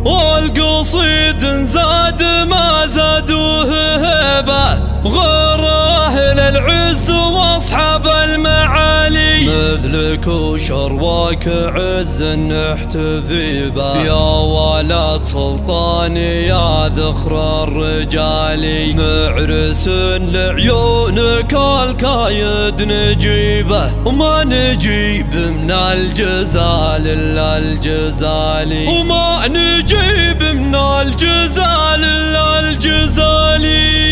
والقصيد زاد ما زادوه هبه غير أهل العز واصحاب المعالي مثلك وشرواك عز نحتفي به يا ولد سلطاني يا ذخر الرجال معرس لعيونك الكايد نجيبه وما نجيب من الجزال إلا الجزالي وما نجيب من الجزال إلا الجزالي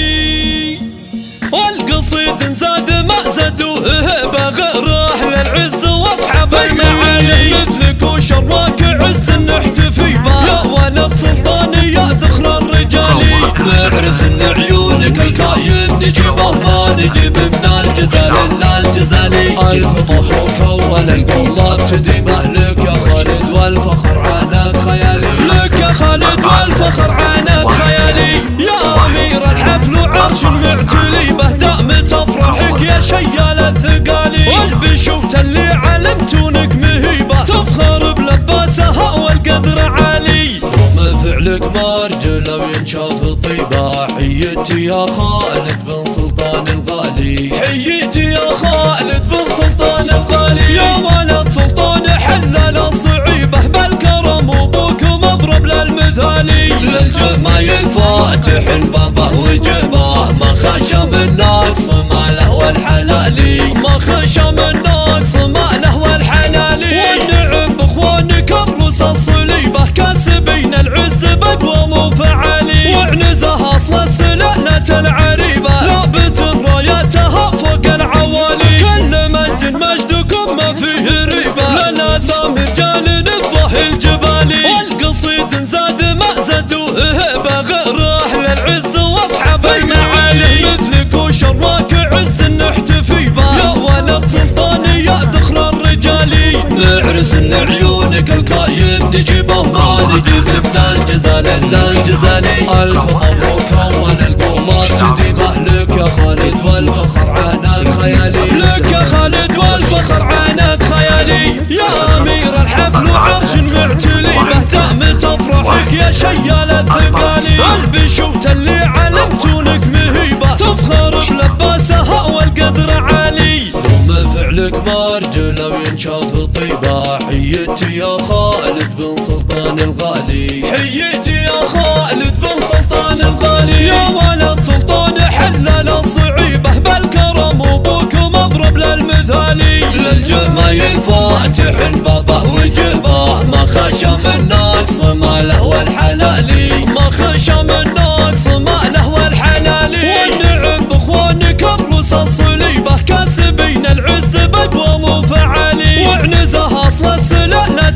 والقصيد زاد ما زادوه هبه غير أهل العز واصحاب المعالي مثلك وشرواك عز نحتفي به يا ولد سلطاني يا ذخر الرجالي معرس لعيونك الكاين نجيبه ما نجيب من الجزال إلا الجزالي ألف مبروك أول القلاب تديبه لك يا خالد والفخر عنك خيالي لك يا خالد والفخر عنك خيالي يا أمير الحفل وعرش معتلي به دام تفرحك يا شيال الثقالي والبشوت اللي علمتونك مهيبة تفخر بلباسها والقدر عالي رغم فعلك مرجله وينشاف طيبة حيتي يا خالد بن سلطان الغالي حيتي يا خالد بن سلطان الغالي يا ولد سلطان حلل الصعيبة بالكرم وبوك مضرب للمثالي للجمايل فاتح بابه وجبه ما خشى من نقص ماله والحلالي ما خشى من نقص ماله والحلالي والنعم باخوانك الرؤوس الصليبه كاسبين العز بقوم وفعالي وعنزها اصل السلالة العريبه لابت راياتها فوق العوالي كل مجد مجدكم ما فيه ريبه للاسام رجال الظهي الجبالي والقصيد زاد ما زادوه هبه غير اهل العز واصحاب المعالي مثلك وشرواك عز نحتفي به يا ولد سلطاني يا ذخر الرجالي معرس لعيونك الكاين نجيبه ما نجيب من الجزال إلا الجزالي ألف مبروك أول القلاب تديبه لك يا خالد والفخر عنك خيالي لك يا خالد والفخر عنك خيالي يا أمير الحفل وعرش معتلي به دام تفرحك يا شيال الثقالي البشوت اللي علمتونك مهيبة تفخر بلباسها والقدر عالي رغم فعلك مرجله وينشاف طيبة حيتي يا خالد بن سلطان الغالي حيتي يا خالد بن سلطان الغالي يا ولد سلطان حلل الصعيبة بالكرم وبوك مضرب للمثالي للجمايل فاتح بابه وجبه ما خشى من نقص ماله والحلالي ما خشى من نقص ماله والحلالي والنعم باخوانك الرؤوس الصليبه كاسبين العز بقوم وفعالي وعنزها اصل السلالة